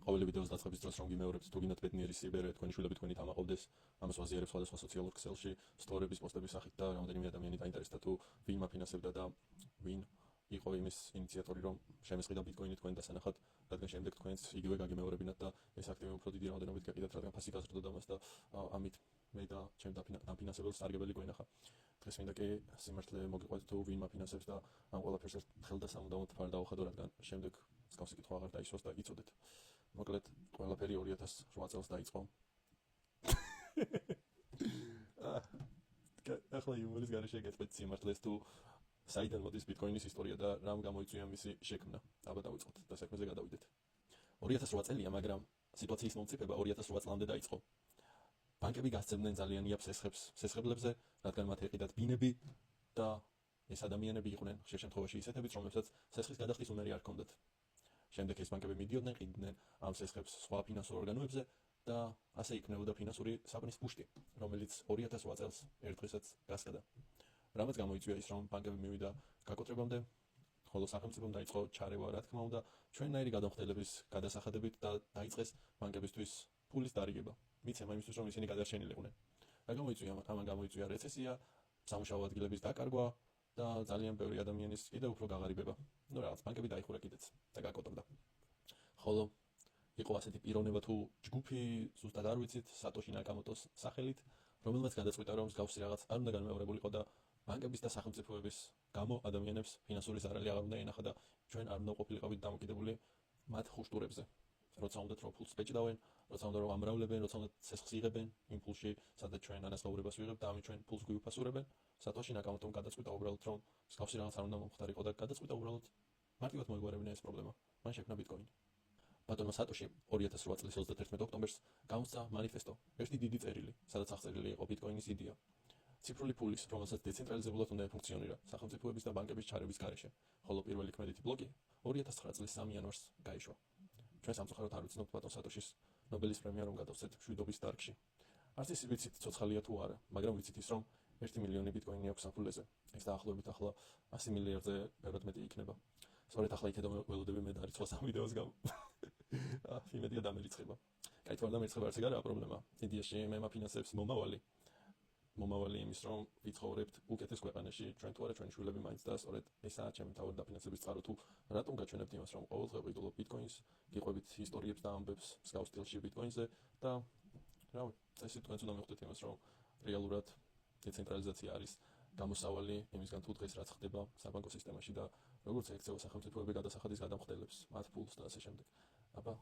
ყოველი ვიდეოს დაწყების დროს რომ გიმეორებთ თუ გინდათ ბედნიერი სიბერე თქვენი შვილები თქვენით ამაყობდეს ამას ვაზიარებ სხვადასხვა სოციალურ ქსელში სტორების პოსტების სახით და რამდენიმე ადამიანი დაინტერესდა თუ ვინ მაფინანსებდა და ვინ იყო იმის ინიციატორი რომ შემესყიდა ბიტკოინი თქვენ დასანახად რადგან შემდეგ თქვენს იგივე გაგიმეორებინათ და ეს აქტივი უფრო დიდი რაოდენობით გაკიდათ რადგან ფასი გაზრდოდა მას და ამით მე და ჩემ დაფინანსებელს სარგებელი გვენახა დღეს მინდა კი სიმართლე მოგიყვეთ თუ ვინ მაფინანსებს და ამ ყველაფერს ხელდასამუდამოდ ფარ დავუხადო რადგან შემდეგ მსგავსი კითხვა აღარ დაისვას და იცოდეთ მოკლედ ყველაფერი 2008 წელს დაიწყო ახლა იუმორის გარეშე გეტყვით სიმართლეს თუ საიდან მოდის ბიტკოინის ისტორია და რამ გამოიწვია მისი შექმნა. აბა დავიწყოთ და საქმეზე გადავიდეთ. 2008 წელია, მაგრამ სიტუაციის მომწიფება 2008 წლამდე დაიწყო. ბანკები გასცემდნენ ძალიან იაფ სესხებლებზე, რადგან მათ ეყიდათ ბინები და ეს ადამიანები იყვნენ ხშირ შემთხვევაში ისეთებიც, რომლებსაც სესხლის გადახდის უნარი არ ჰქონდათ. შემდეგ ეს ბანკები მიდიოდნენ, ყიდდნენ ამ სესხებს სხვა ფინანსურ ორგანოებზე და ასე იქნებოდა ფინანსური საპნის პუშტი, რომელიც 2008 წელს ერთ დღესაც გასკდა. რამაც გამოიწვია ის, რომ ბანკები მივიდა გაკოტრებამდე, ხოლო სახელმწიფომ დაიწყო ჩარევა, რა თქმა უნდა, ჩვენნაირი გადამხდელების გადასახადებით და დაიწყეს ბანკებისთვის ფულის დარიგება. მიცემა იმისთვის, რომ ისინი გადარჩენილიყვნენ. რა გამოიწვია? ამან გამოიწვია რეცესია, სამუშაო ადგილების დაკარგვა და ძალიან ბევრი ადამიანის კიდევ უფრო გაღარიბება. ნუ რაღაც ბანკები დაიხურა კიდეც და გაკოტრდა. ხოლო იყო ასეთი პიროვნება თუ ჯგუფი, ზუსტად არ ვიცით, სატოში ნაკამოტოს სახელით, რომელმაც გადაწყვიტა, რომ მსგავსი რაღაც არ უნდა განმეორებულიყო და ბანკების და სახელმწიფოების გამო ადამიანებს ფინანსური ზარალი აღარ უნდა ენახა და ჩვენ არ უნდა ყოფილიყავით დამოკიდებული მათ ხუშტურებზე. როცა უნდათ რომ ფულს ბეჭდავენ, როცა უნდა რომ ამრავლებენ, როცა უნდა ცეცხლს იღებენ იმ ფულში, სადაც ჩვენ ანაზღაურებას ვიღებთ და ამით ჩვენ ფულს გვიუფასურებენ, სატოში ნაკამოტომ გადაწყვიტა უბრალოდ რომ მსგავსი რაღაც არ უნდა მომხდარიყო და გადაწყვიტა უბრალოდ მარტივად მოეგვარებინა ეს პრობლემა. მან შექმნა ბიტკოინი. ბატონმა სატოში 2008 წლის 31 ოქტომბერს გამოსცა მანიფესტო, ერთი დიდი წერილი, სადაც აღწერილი იყო ბიტკოინის იდეა. ციფრული ფულის, რომელსაც დეცენტრალიზებულად უნდა ეფუნქციონირა სახელმწიფოების და ბანკების ჩარების გარეშე, ხოლო პირველი ქმედითი ბლოკი 2009 წლის 3 იანვარს გაიშვა. ჩვენ სამწუხაროდ არ ვიცნობთ ბატონ სატოშის ნობელის პრემია რომ გადავცეთ მშვიდობის დარგში. არც ის ვიცით ცოცხალია თუ არა, მაგრამ ვიცით ის რომ 1 მილიონი ბიტკოინი აქვს საფულეზე. ეს დაახლოებით ახლა 100 მილიარდზე ბევრად მეტი იქნება. სწორედ ახლა იქედო ველოდები მე დარიცხოს ამ ვიდეოს გამო. იმედია დამერიცხება. კაი, თუ არ დამერიცხება არც ეგ არაა პრობლემა. იდეაში მე მაფინანსებს მომავალი იმის რომ ვიცხოვრებთ უკეთეს ქვეყანაში, ჩვენ თუ არა ჩვენი შვილები მაინც და სწორედ ესაა ჩემი თავად დაფინანსების წყარო თუ რატომ გაჩვენებთ იმას რომ ყოველდღე ვიყიდულობ ბიტკოინს, გიყვებით ისტორიებს და ამბებს მსგავს სტილში ბიტკოინზე და რავი, წესით თქვენც უნდა მივხვდეთ იმას რომ რეალურად დეცენტრალიზაცია არის გამოსავალი იმისგან თუ დღეს რაც ხდება საბანკო სისტემაში და როგორც ექცევა სახელმწიფოები გადასახადის გადამხდელებს, მათ ფულს და ასე შემდეგ. აბა